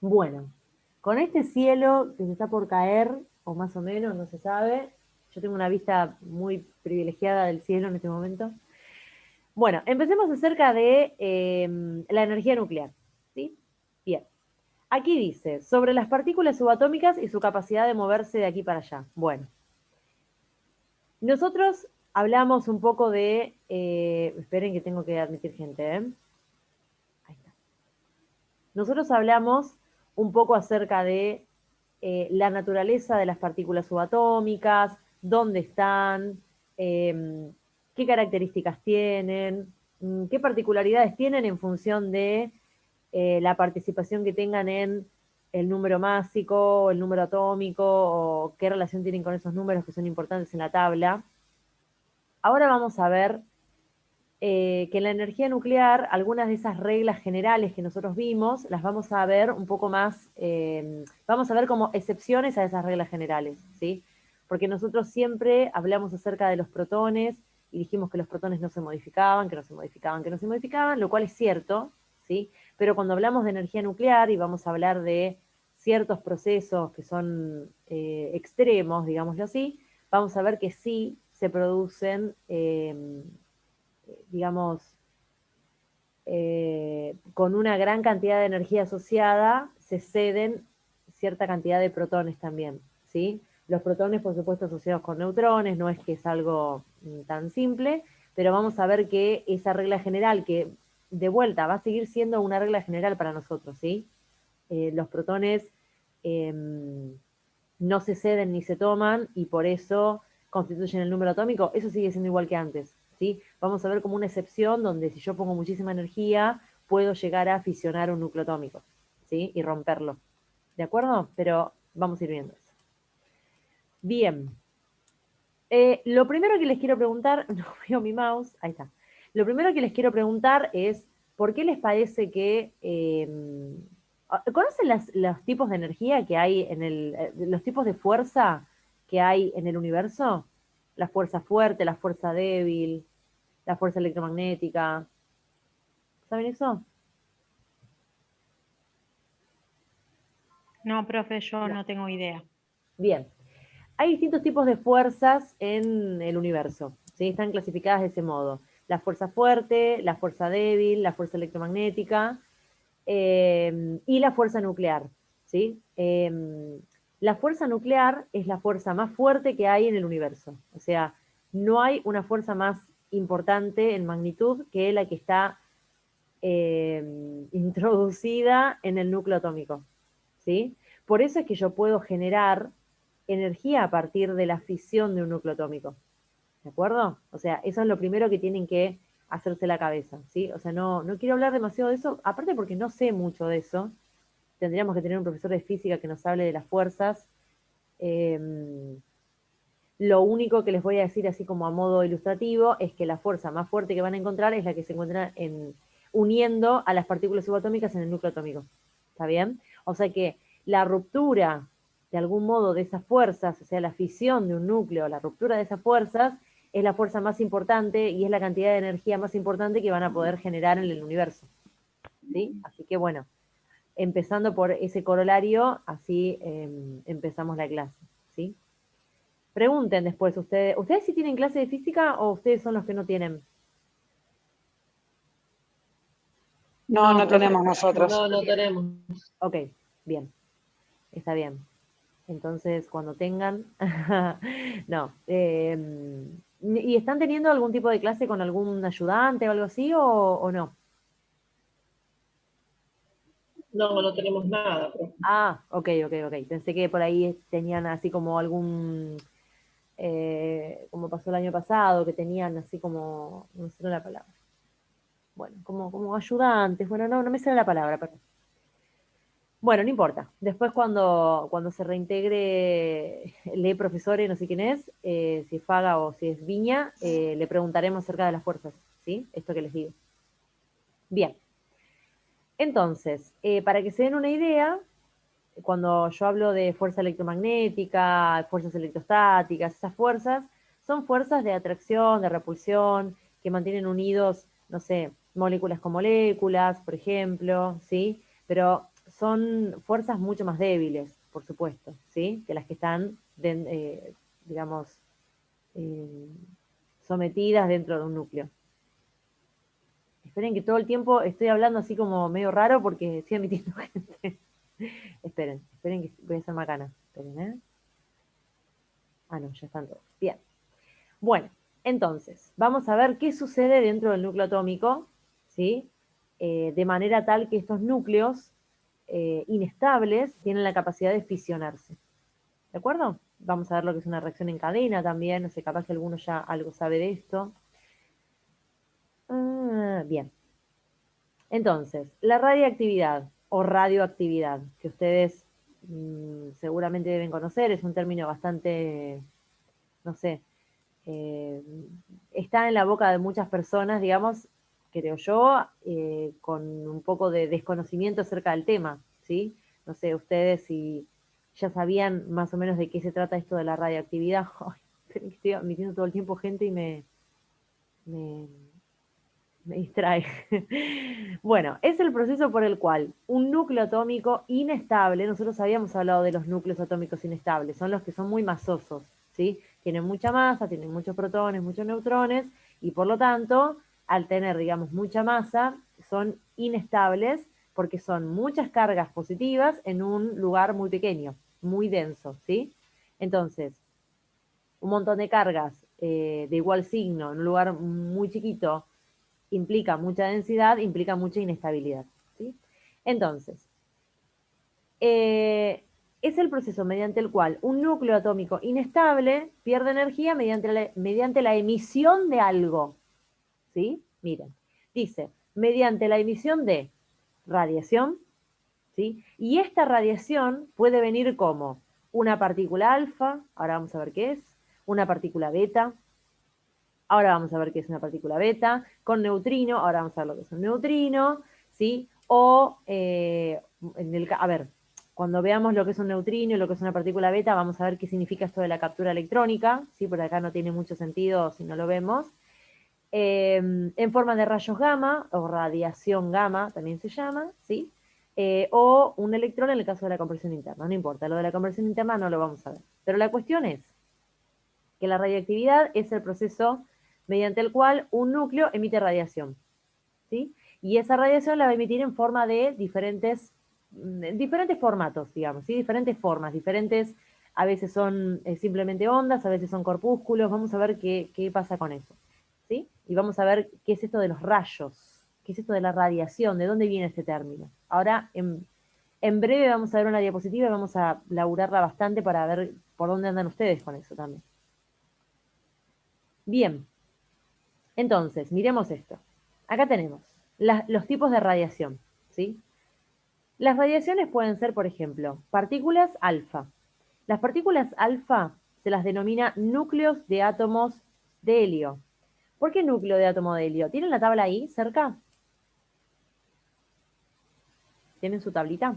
Bueno, con este cielo que se está por caer, o más o menos, no se sabe, yo tengo una vista muy privilegiada del cielo en este momento. Bueno, empecemos acerca de la energía nuclear, ¿sí? Bien. Aquí dice, sobre las partículas subatómicas y su capacidad de moverse de aquí para allá. Bueno, nosotros hablamos un poco de, esperen que tengo que admitir gente, ¿eh? Ahí está. Nosotros hablamos un poco acerca de la naturaleza de las partículas subatómicas, dónde están, eh, qué características tienen, qué particularidades tienen en función de la participación que tengan en el número másico, el número atómico, o qué relación tienen con esos números que son importantes en la tabla. Ahora vamos a ver que en la energía nuclear, algunas de esas reglas generales que nosotros vimos, las vamos a ver un poco más, vamos a ver como excepciones a esas reglas generales, ¿sí? Porque nosotros siempre hablamos acerca de los protones y dijimos que los protones no se modificaban, que no se modificaban, que no se modificaban, lo cual es cierto, ¿sí? Pero cuando hablamos de energía nuclear y vamos a hablar de ciertos procesos que son extremos, digámoslo así, vamos a ver que sí se producen digamos, con una gran cantidad de energía asociada, se ceden cierta cantidad de protones también, ¿sí? Los protones, por supuesto, asociados con neutrones, no es que es algo tan simple, pero vamos a ver que esa regla general, que de vuelta va a seguir siendo una regla general para nosotros, ¿sí? Los protones eh, no se ceden ni se toman y por eso constituyen el número atómico, eso sigue siendo igual que antes, ¿sí? Vamos a ver como una excepción donde si yo pongo muchísima energía, puedo llegar a fisionar un núcleo atómico, ¿sí? Y romperlo, ¿de acuerdo? Pero vamos a ir viendo eso. Bien, lo primero que les quiero preguntar, no veo mi mouse, ahí está. Lo primero que les quiero preguntar es, ¿por qué les parece que... ¿conocen los tipos de energía que hay en los tipos de fuerza que hay en el universo? La fuerza fuerte, la fuerza débil, la fuerza electromagnética. ¿Saben eso? No, profe, yo No. no tengo idea. Bien. Hay distintos tipos de fuerzas en el universo, ¿sí? Están clasificadas de ese modo. La fuerza fuerte, la fuerza débil, la fuerza electromagnética y la fuerza nuclear, ¿sí? La fuerza nuclear es la fuerza más fuerte que hay en el universo. O sea, no hay una fuerza más importante en magnitud que la que está introducida en el núcleo atómico, ¿sí? Por eso es que yo puedo generar energía a partir de la fisión de un núcleo atómico, ¿de acuerdo? O sea, eso es lo primero que tienen que hacerse la cabeza, ¿sí? O sea, no quiero hablar demasiado de eso, aparte porque no sé mucho de eso, tendríamos que tener un profesor de física que nos hable de las fuerzas. Lo único que les voy a decir así como a modo ilustrativo es que la fuerza más fuerte que van a encontrar es la que se encuentra uniendo a las partículas subatómicas en el núcleo atómico. ¿Está bien? O sea que la ruptura de algún modo de esas fuerzas, o sea, la fisión de un núcleo, la ruptura de esas fuerzas, es la fuerza más importante y es la cantidad de energía más importante que van a poder generar en el universo. ¿Sí? Así que bueno, empezando por ese corolario, así empezamos la clase. ¿Sí? Pregunten después ustedes. ¿Ustedes sí tienen clase de física o ustedes son los que no tienen? No, No, no profe, tenemos nosotros. No, no tenemos. Ok, bien, está bien. Entonces, cuando tengan... no. ¿Y están teniendo algún tipo de clase con algún ayudante o algo así o no? No, no tenemos nada, profe. Ah, ok, ok, ok. Pensé que por ahí tenían así como algún... como pasó el año pasado, que tenían así como... No sé la palabra. Bueno, como ayudantes. Bueno, no me sale la palabra, perdón. Bueno, no importa. Después cuando se reintegre lee profesores, no sé quién es, si es Faga o si es Viña, le preguntaremos acerca de las fuerzas, ¿sí? Esto que les digo. Bien. Entonces, para que se den una idea, cuando yo hablo de fuerza electromagnética, fuerzas electrostáticas, esas fuerzas son fuerzas de atracción, de repulsión, que mantienen unidos, no sé, moléculas con moléculas, por ejemplo, ¿sí? Pero son fuerzas mucho más débiles, por supuesto, ¿sí? Que las que están, digamos, sometidas dentro de un núcleo. Esperen que todo el tiempo estoy hablando así como medio raro porque estoy emitiendo gente. esperen que voy a hacer macana. Esperen, ¿eh? Ah, no, ya están todos. Bien. Bueno, entonces, vamos a ver qué sucede dentro del núcleo atómico, ¿sí? De manera tal que estos núcleos inestables tienen la capacidad de fisionarse. ¿De acuerdo? Vamos a ver lo que es una reacción en cadena también, no sé, capaz que alguno ya algo sabe de esto. Bien. Entonces, la radiactividad o radioactividad, que ustedes seguramente deben conocer, es un término bastante, no sé, está en la boca de muchas personas, digamos, creo yo, con un poco de desconocimiento acerca del tema, ¿sí? No sé, ustedes si ya sabían más o menos de qué se trata esto de la radioactividad. Ay, estoy admitiendo todo el tiempo gente y me, me distrae. Bueno, es el proceso por el cual un núcleo atómico inestable, nosotros habíamos hablado de los núcleos atómicos inestables, son los que son muy masosos, ¿sí? Tienen mucha masa, tienen muchos protones, muchos neutrones, y por lo tanto, al tener, digamos, mucha masa, son inestables porque son muchas cargas positivas en un lugar muy pequeño, muy denso, ¿sí? Entonces, un montón de cargas de igual signo en un lugar muy chiquito implica mucha densidad, implica mucha inestabilidad, ¿sí? Entonces, es el proceso mediante el cual un núcleo atómico inestable pierde energía mediante la emisión de algo, ¿sí? Miren, dice, mediante la emisión de radiación, ¿sí? Y esta radiación puede venir como una partícula alfa, ahora vamos a ver qué es, una partícula beta, ahora vamos a ver qué es una partícula beta, con neutrino, ahora vamos a ver lo que es un neutrino, ¿sí? O, a ver, cuando veamos lo que es un neutrino y lo que es una partícula beta, vamos a ver qué significa esto de la captura electrónica, ¿sí? Por acá no tiene mucho sentido si no lo vemos. En forma de rayos gamma, o radiación gamma también se llama, ¿sí? O un electrón en el caso de la compresión interna, no importa, lo de la compresión interna no lo vamos a ver. Pero la cuestión es que la radiactividad es el proceso mediante el cual un núcleo emite radiación, ¿sí? Y esa radiación la va a emitir en forma de diferentes formatos, digamos, ¿sí? Diferentes formas, diferentes, a veces son simplemente ondas, a veces son corpúsculos, vamos a ver qué pasa con eso, ¿sí? Y vamos a ver qué es esto de los rayos, qué es esto de la radiación, de dónde viene este término. Ahora, en breve vamos a ver una diapositiva y vamos a laburarla bastante para ver por dónde andan ustedes con eso también. Bien, entonces, miremos esto. Acá tenemos los tipos de radiación, ¿sí? Las radiaciones pueden ser, por ejemplo, partículas alfa. Las partículas alfa se las denomina núcleos de átomos de helio. ¿Por qué núcleo de átomo de helio? ¿Tienen la tabla ahí, cerca? ¿Tienen su tablita?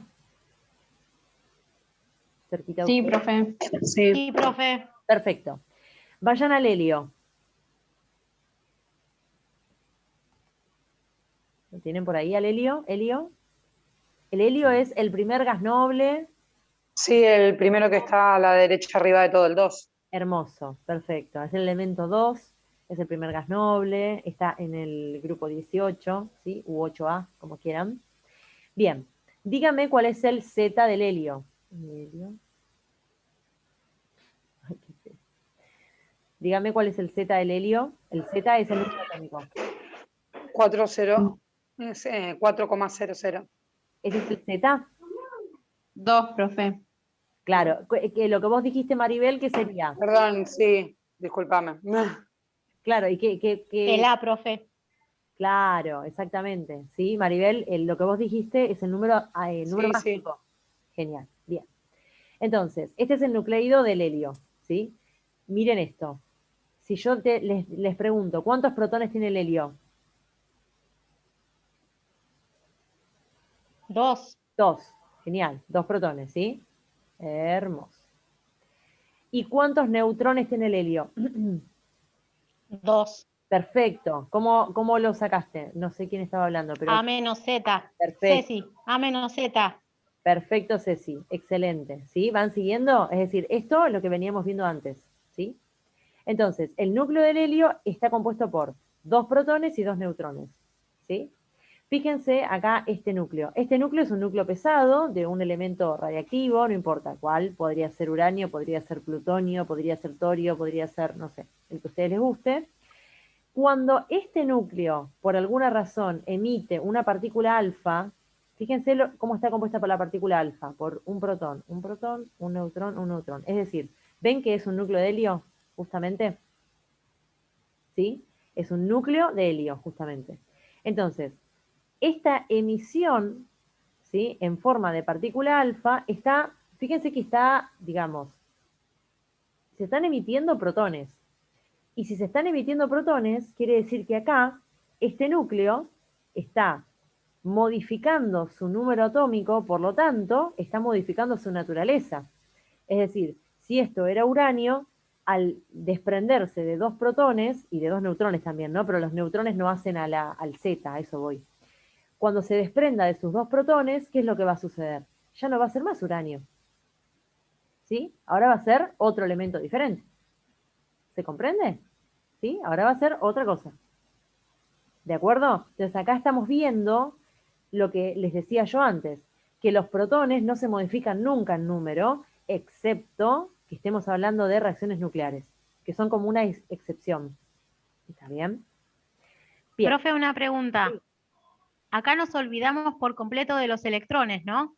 Cerquita de Sí, ustedes. profe. Sí. Sí, profe. Perfecto. Vayan al helio. ¿Lo tienen por ahí al helio? ¿Helio? El helio es el primer gas noble. Sí, el primero que está a la derecha arriba de todo, el 2. Hermoso, perfecto. Es el elemento 2, es el primer gas noble, está en el grupo 18, ¿sí? U 8A, como quieran. Bien, dígame cuál es el Z del helio. Dígame cuál es el Z del helio. El Z es el número atómico. 4,00. ¿Ese es el Z? 2, profe. Claro, que lo que vos dijiste, Maribel, ¿qué sería? Perdón, sí, discúlpame. Claro, y El A, profe. Claro, exactamente. Sí, Maribel, lo que vos dijiste es el número Sí, mágico. Genial, bien. Entonces, este es el nucleido del helio, ¿sí? Miren esto. Si yo les pregunto, ¿cuántos protones tiene el helio? 2. 2. Genial, 2 protones, ¿sí? Hermoso. ¿Y cuántos neutrones tiene el helio? 2. Perfecto. ¿Cómo lo sacaste? No sé quién estaba hablando, pero A menos Z. perfecto. Ceci, A menos Z. Perfecto, Ceci, excelente, ¿sí? ¿Van siguiendo? Es decir, esto es lo que veníamos viendo antes, ¿sí? Entonces, el núcleo del helio está compuesto por 2 protones y 2 neutrones, ¿sí? Fíjense acá este núcleo. Este núcleo es un núcleo pesado de un elemento radiactivo, no importa cuál, podría ser uranio, podría ser plutonio, podría ser torio, podría ser, no sé, el que a ustedes les guste. Cuando este núcleo, por alguna razón, emite una partícula alfa, fíjense cómo está compuesta por la partícula alfa, por un protón, un neutrón, un neutrón. Es decir, ¿ven que es un núcleo de helio, justamente? ¿Sí? Es un núcleo de helio, justamente. Entonces, esta emisión, ¿sí?, en forma de partícula alfa, está, fíjense que está, digamos, se están emitiendo protones. Y si se están emitiendo protones, quiere decir que acá, este núcleo está modificando su número atómico, por lo tanto, está modificando su naturaleza. Es decir, si esto era uranio, al desprenderse de 2 protones, y de 2 neutrones también, ¿no? Pero los neutrones no hacen al Z, a eso voy. Cuando se desprenda de sus 2 protones, ¿qué es lo que va a suceder? Ya no va a ser más uranio, ¿sí? Ahora va a ser otro elemento diferente. ¿Se comprende? ¿Sí? Ahora va a ser otra cosa. ¿De acuerdo? Entonces acá estamos viendo lo que les decía yo antes, que los protones no se modifican nunca en número, excepto que estemos hablando de reacciones nucleares, que son como una excepción. ¿Está bien? Bien. Profe, una pregunta. Acá nos olvidamos por completo de los electrones, ¿no?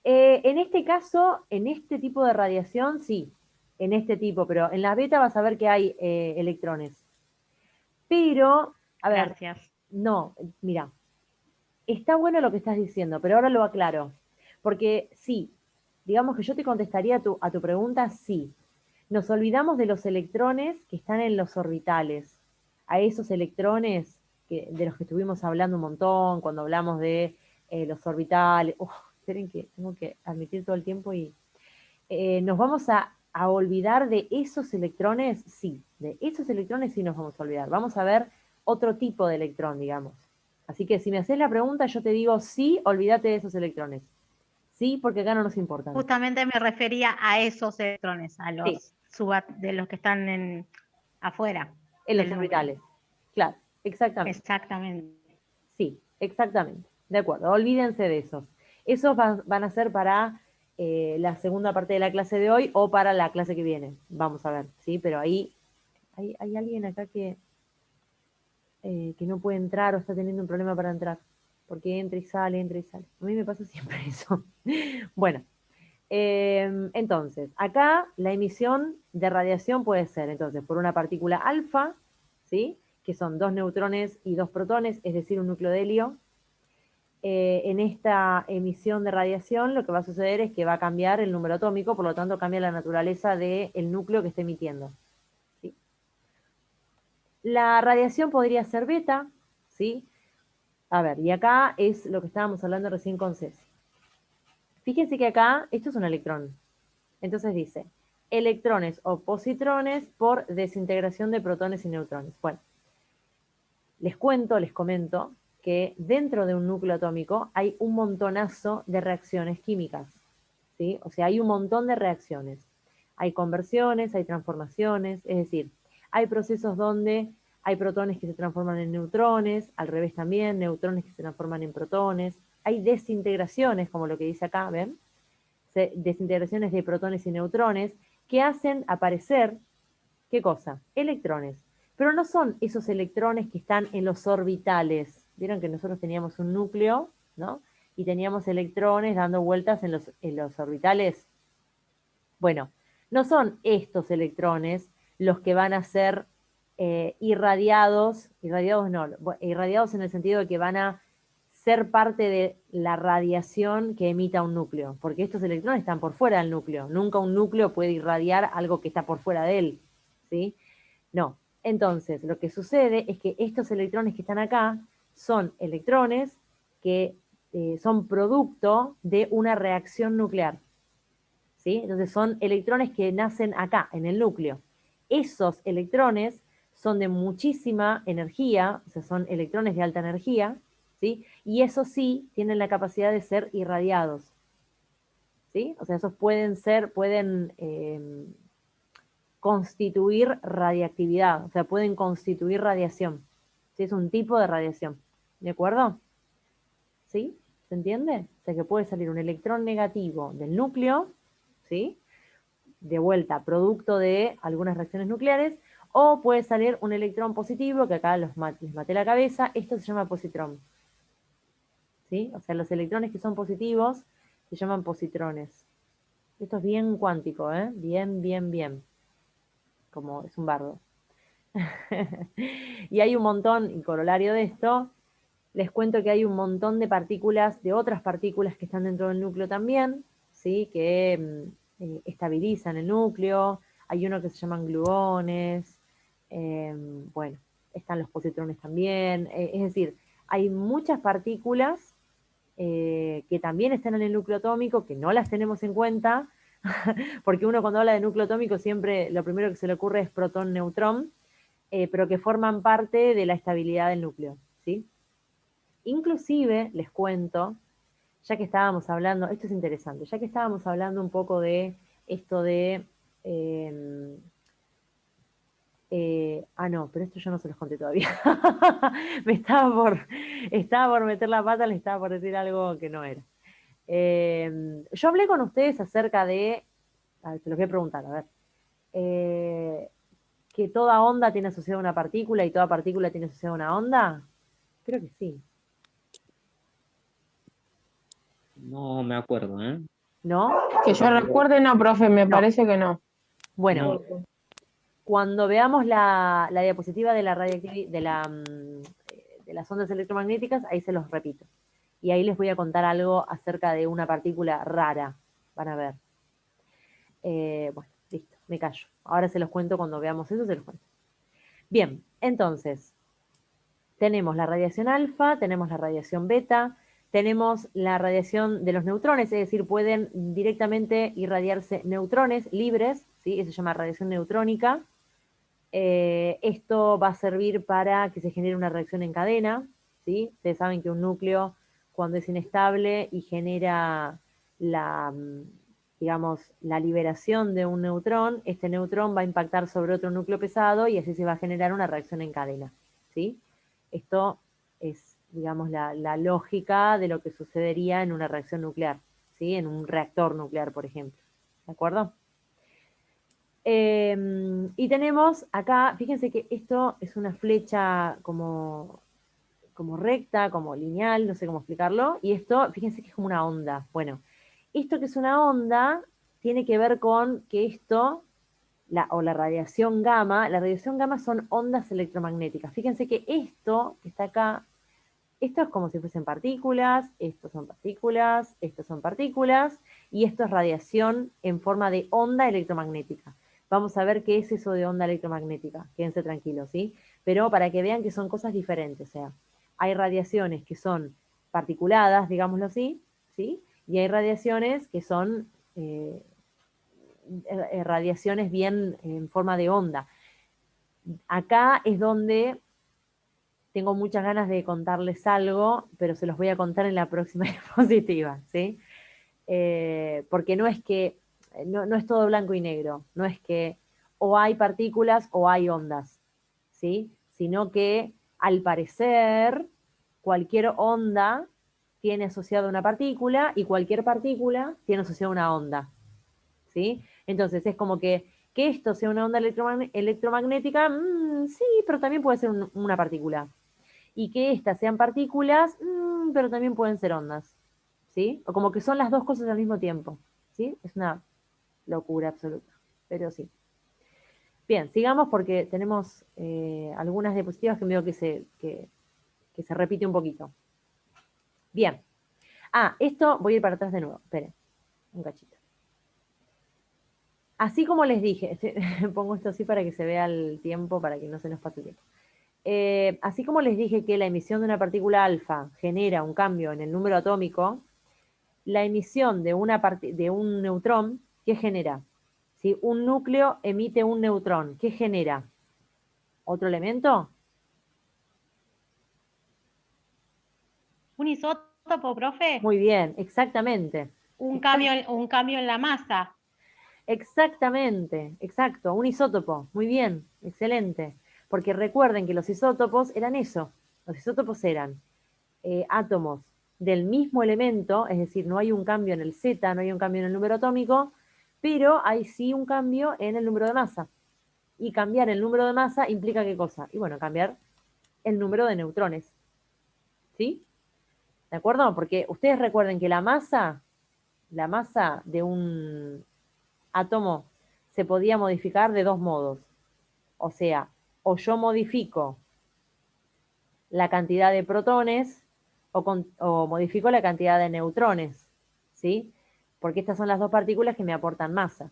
En este caso, en este tipo de radiación, sí, en este tipo, pero en la beta vas a ver que hay electrones. Pero, a ver, Gracias. no, mira, está bueno lo que estás diciendo, pero ahora lo aclaro. Porque sí, digamos que yo te contestaría a tu pregunta, sí. Nos olvidamos de los electrones que están en los orbitales. A esos electrones de los que estuvimos hablando un montón, cuando hablamos de los orbitales. Esperen que tengo que admitir todo el tiempo y nos vamos a olvidar de esos electrones, sí, de esos electrones sí nos vamos a olvidar. Vamos a ver otro tipo de electrón, digamos. Así que si me haces la pregunta, yo te digo sí, olvídate de esos electrones. Sí, porque acá no nos importan. Justamente me refería a esos electrones, a Sí. los de los que están afuera. En los del núcleo. orbitales. Claro, exactamente. Exactamente. Sí, exactamente. De acuerdo, olvídense de esos. Esos van a ser para la segunda parte de la clase de hoy o para la clase que viene. Vamos a ver, ¿sí? Pero ahí hay alguien acá que no puede entrar o está teniendo un problema para entrar. Porque entra y sale, entra y sale. A mí me pasa siempre eso. Bueno, entonces, acá la emisión de radiación puede ser, entonces, por una partícula alfa, ¿sí?, que son 2 neutrones y 2 protones, es decir, un núcleo de helio. En esta emisión de radiación lo que va a suceder es que va a cambiar el número atómico, por lo tanto cambia la naturaleza del núcleo que está emitiendo, ¿sí? La radiación podría ser beta, ¿sí? A ver, y acá es lo que estábamos hablando recién con Ceci. Fíjense que acá, esto es un electrón. Entonces dice, electrones o positrones por desintegración de protones y neutrones. Bueno, les comento que dentro de un núcleo atómico hay un montonazo de reacciones químicas, ¿sí? O sea, hay un montón de reacciones. Hay conversiones, hay transformaciones, es decir, hay procesos donde hay protones que se transforman en neutrones, al revés también, neutrones que se transforman en protones. Hay desintegraciones, como lo que dice acá, ¿ven? Desintegraciones de protones y neutrones que hacen aparecer, ¿qué cosa? Electrones. Pero no son esos electrones que están en los orbitales. Vieron que nosotros teníamos un núcleo, ¿no? Y teníamos electrones dando vueltas en los orbitales. Bueno, no son estos electrones los que van a ser irradiados en el sentido de que van a ser parte de la radiación que emita un núcleo, porque estos electrones están por fuera del núcleo. Nunca un núcleo puede irradiar algo que está por fuera de él, ¿sí? No. Entonces, lo que sucede es que estos electrones que están acá son electrones que son producto de una reacción nuclear, ¿sí? Entonces son electrones que nacen acá, en el núcleo. Esos electrones son de muchísima energía, o sea, son electrones de alta energía, ¿sí? Y eso sí tienen la capacidad de ser irradiados. ¿sí? O sea, esos pueden constituir radiactividad, o sea, pueden constituir radiación. ¿Sí? Es un tipo de radiación, ¿de acuerdo? ¿Sí? ¿Se entiende? O sea, que puede salir un electrón negativo del núcleo, ¿sí? De vuelta, producto de algunas reacciones nucleares, o puede salir un electrón positivo, que acá les maté la cabeza, esto se llama positrón. ¿Sí? O sea, los electrones que son positivos se llaman positrones. Esto es bien cuántico, ¿eh? Bien, bien, bien. Como es un bardo. Y hay un montón, y corolario de esto, les cuento que hay un montón de partículas, de otras partículas que están dentro del núcleo también, ¿sí? Que estabilizan el núcleo. Hay uno que se llaman gluones. Bueno, están los positrones también. Es decir, hay muchas partículas que también están en el núcleo atómico, que no las tenemos en cuenta, porque uno cuando habla de núcleo atómico siempre lo primero que se le ocurre es protón-neutrón, pero que forman parte de la estabilidad del núcleo, ¿sí? Inclusive, les cuento, ya que estábamos hablando, esto es interesante, ya que estábamos hablando un poco de esto de... no, pero esto yo no se los conté todavía. Estaba por meter la pata, le estaba por decir algo que no era. Yo hablé con ustedes acerca de, a ver, se los voy a preguntar, a ver, que toda onda tiene asociada una partícula y toda partícula tiene asociada una onda. Creo que sí, No me acuerdo, ¿eh? ¿no? Que yo recuerde, no, profe, me No. parece que no. Bueno, No. cuando veamos la diapositiva de la de las ondas electromagnéticas, ahí se los repito. Y ahí les voy a contar algo acerca de una partícula rara. Van a ver. Bueno, listo, me callo. Ahora se los cuento cuando veamos eso, se los cuento. Bien, entonces, tenemos la radiación alfa, tenemos la radiación beta, tenemos la radiación de los neutrones, es decir, pueden directamente irradiarse neutrones libres, ¿sí? Eso se llama radiación neutrónica. Esto va a servir para que se genere una reacción en cadena, ¿sí? Ustedes saben que un núcleo, cuando es inestable y genera digamos, la liberación de un neutrón, este neutrón va a impactar sobre otro núcleo pesado y así se va a generar una reacción en cadena, ¿sí? Esto es, digamos, la lógica de lo que sucedería en una reacción nuclear, ¿sí? En un reactor nuclear, por ejemplo. ¿De acuerdo? Y tenemos acá, fíjense que esto es una flecha como recta, como lineal, no sé cómo explicarlo, y esto, fíjense que es como una onda. Bueno, esto que es una onda tiene que ver con que esto, la radiación gamma son ondas electromagnéticas. Fíjense que esto que está acá, esto es como si fuesen partículas, estos son partículas, estos son partículas, y esto es radiación en forma de onda electromagnética. Vamos a ver qué es eso de onda electromagnética, quédense tranquilos, ¿sí? Pero para que vean que son cosas diferentes, o sea, hay radiaciones que son particuladas, digámoslo así, ¿sí? Y hay radiaciones que son radiaciones bien en forma de onda. Acá es donde tengo muchas ganas de contarles algo, pero se los voy a contar en la próxima diapositiva, ¿sí? Porque no es que, no es todo blanco y negro, no es que o hay partículas o hay ondas, ¿sí? Sino que al parecer cualquier onda tiene asociada una partícula y cualquier partícula tiene asociada una onda, ¿sí? Entonces es como que esto sea una onda electromagnética, sí, pero también puede ser una partícula. Y que estas sean partículas, pero también pueden ser ondas, ¿sí? O como que son las dos cosas al mismo tiempo, ¿sí? Es una locura absoluta, pero sí. Bien, sigamos porque tenemos algunas diapositivas que veo que se repite un poquito. Bien. Esto voy a ir para atrás de nuevo. Esperen, un cachito. Así como les dije, pongo esto así para que se vea el tiempo, para que no se nos pase el tiempo. Así como les dije que la emisión de una partícula alfa genera un cambio en el número atómico, la emisión de un neutrón, ¿qué genera? Si un núcleo emite un neutrón, ¿qué genera? ¿Otro elemento? ¿Un isótopo, profe? Muy bien, exactamente. un cambio en la masa. Exactamente, exacto, un isótopo, muy bien, excelente. Porque recuerden que los isótopos eran eso, los isótopos eran átomos del mismo elemento, es decir, no hay un cambio en el Z, no hay un cambio en el número atómico, pero hay sí un cambio en el número de masa. Y cambiar el número de masa implica ¿qué cosa? Y bueno, cambiar el número de neutrones. ¿Sí? ¿De acuerdo? Porque ustedes recuerden que la masa de un átomo se podía modificar de dos modos. O sea, o yo modifico la cantidad de protones o modifico la cantidad de neutrones, ¿sí? Porque estas son las dos partículas que me aportan masa.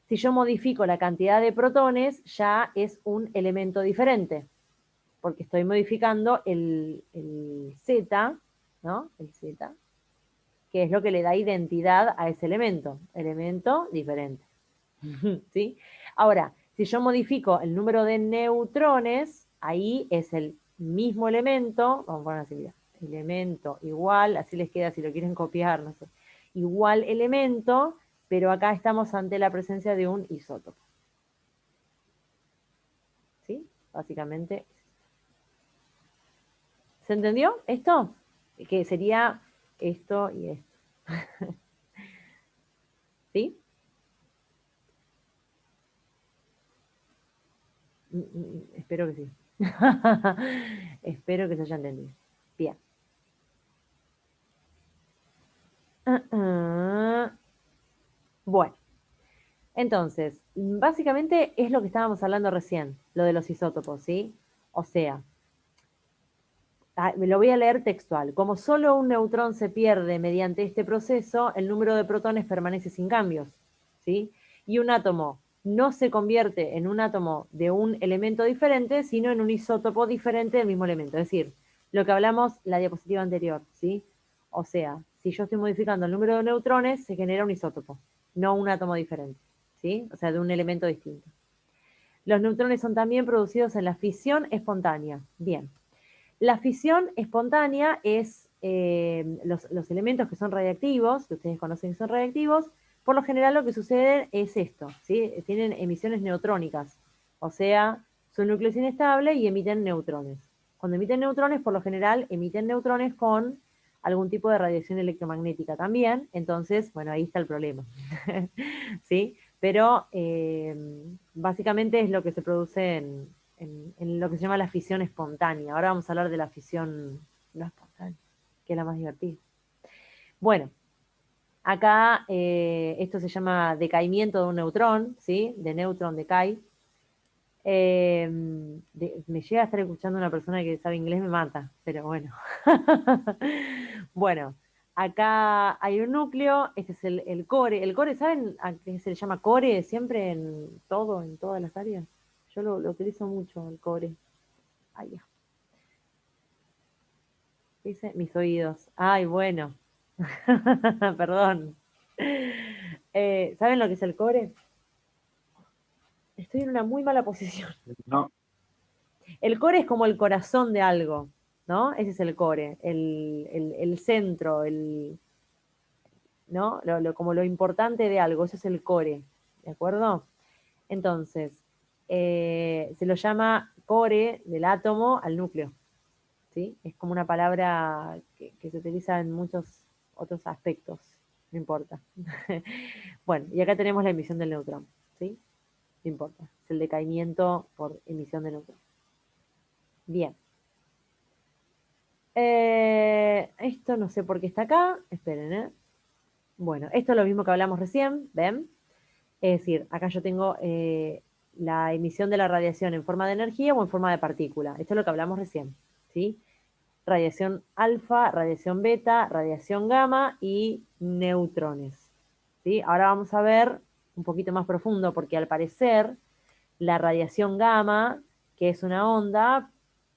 Si yo modifico la cantidad de protones, ya es un elemento diferente, porque estoy modificando el Z, ¿no? El Z, que es lo que le da identidad a ese elemento diferente. ¿Sí? Ahora, si yo modifico el número de neutrones, ahí es el mismo elemento, vamos a poner así, mira, elemento igual, así les queda si lo quieren copiar, no sé, igual elemento, pero acá estamos ante la presencia de un isótopo. ¿Sí? Básicamente. ¿Se entendió esto? Que sería esto y esto. ¿Sí? Espero que sí. Espero que se haya entendido. Bien. Bueno, entonces, básicamente es lo que estábamos hablando recién, lo de los isótopos, ¿sí? O sea, me lo voy a leer textual. Como solo un neutrón se pierde mediante este proceso, el número de protones permanece sin cambios, ¿sí? Y un átomo no se convierte en un átomo de un elemento diferente, sino en un isótopo diferente del mismo elemento. Es decir, lo que hablamos la diapositiva anterior, ¿sí? O sea, si yo estoy modificando el número de neutrones, se genera un isótopo, no un átomo diferente, ¿sí? O sea, de un elemento distinto. Los neutrones son también producidos en la fisión espontánea. Bien. La fisión espontánea es los elementos que son radiactivos, que ustedes conocen que son radiactivos, por lo general lo que sucede es esto, ¿sí? Tienen emisiones neutrónicas, o sea, su núcleo es inestable y emiten neutrones. Cuando emiten neutrones, por lo general, emiten neutrones con algún tipo de radiación electromagnética también, entonces, bueno, ahí está el problema, ¿sí? Pero básicamente es lo que se produce en lo que se llama la fisión espontánea. Ahora vamos a hablar de la fisión no espontánea, que es la más divertida. Bueno, acá esto se llama decaimiento de un neutrón, ¿sí? De neutron decay. Me llega a estar escuchando una persona que sabe inglés, me mata, pero bueno. Bueno, acá hay un núcleo, este es el core. El core, ¿saben a qué se le llama core siempre en todo, en todas las áreas? Yo lo utilizo mucho, el core. Ay, ya. Dice mis oídos. Ay, bueno. Perdón. ¿Saben lo que es el core? Estoy en una muy mala posición. No, El core es como el corazón de algo, ¿no? Ese es el core, el centro, ¿no? Como lo importante de algo, eso es el core, ¿de acuerdo? Entonces, se lo llama core del átomo al núcleo, ¿sí? Es como una palabra que se utiliza en muchos otros aspectos, no importa. Bueno, y acá tenemos la emisión del neutrón, ¿sí? No importa, es el decaimiento por emisión de neutrón. Bien. Esto no sé por qué está acá. Esperen, ¿eh? Bueno, esto es lo mismo que hablamos recién, ¿ven? Es decir, acá yo tengo la emisión de la radiación en forma de energía o en forma de partícula. Esto es lo que hablamos recién, ¿sí? Radiación alfa, radiación beta, radiación gamma y neutrones, ¿sí? Ahora vamos a ver un poquito más profundo porque al parecer la radiación gamma, que es una onda,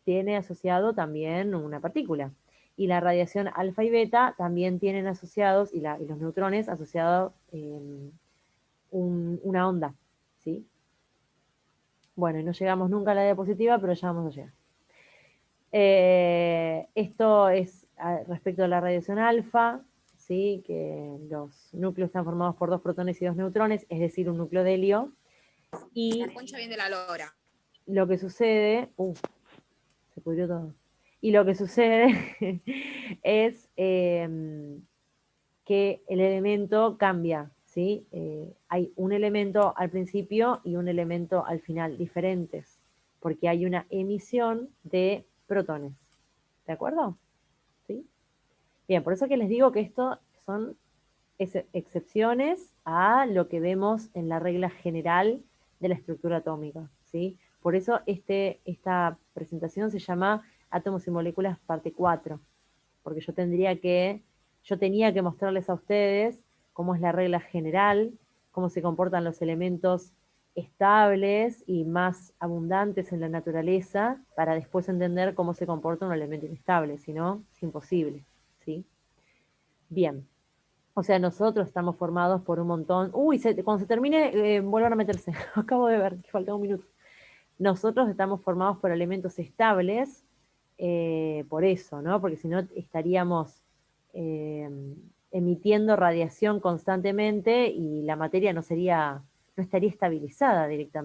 tiene asociado también una partícula. Y la radiación alfa y beta también tienen asociados, y los neutrones asociados una onda, ¿sí? Bueno, y no llegamos nunca a la diapositiva, pero ya vamos a llegar. Esto es respecto a la radiación alfa, ¿sí? Que los núcleos están formados por 2 protones y 2 neutrones, es decir, un núcleo de helio. Y La concha bien de la lora. lo que sucede, se pudrió todo. Y lo que sucede es que el elemento cambia, ¿sí? Hay un elemento al principio y un elemento al final, diferentes, porque hay una emisión de protones. ¿De acuerdo? ¿Sí? Bien, por eso que les digo que esto son excepciones a lo que vemos en la regla general de la estructura atómica, ¿sí? Por eso esta presentación se llama Átomos y Moléculas parte 4, porque yo tenía que mostrarles a ustedes cómo es la regla general, cómo se comportan los elementos estables y más abundantes en la naturaleza, para después entender cómo se comporta un elemento inestable, si no, es imposible, ¿sí? Bien. O sea, nosotros estamos formados por un montón. Uy, cuando se termine, vuelvan a meterse. Acabo de ver que falta un minuto. Nosotros estamos formados por elementos estables, por eso, ¿no? Porque si no estaríamos emitiendo radiación constantemente y la materia no estaría estabilizada directamente.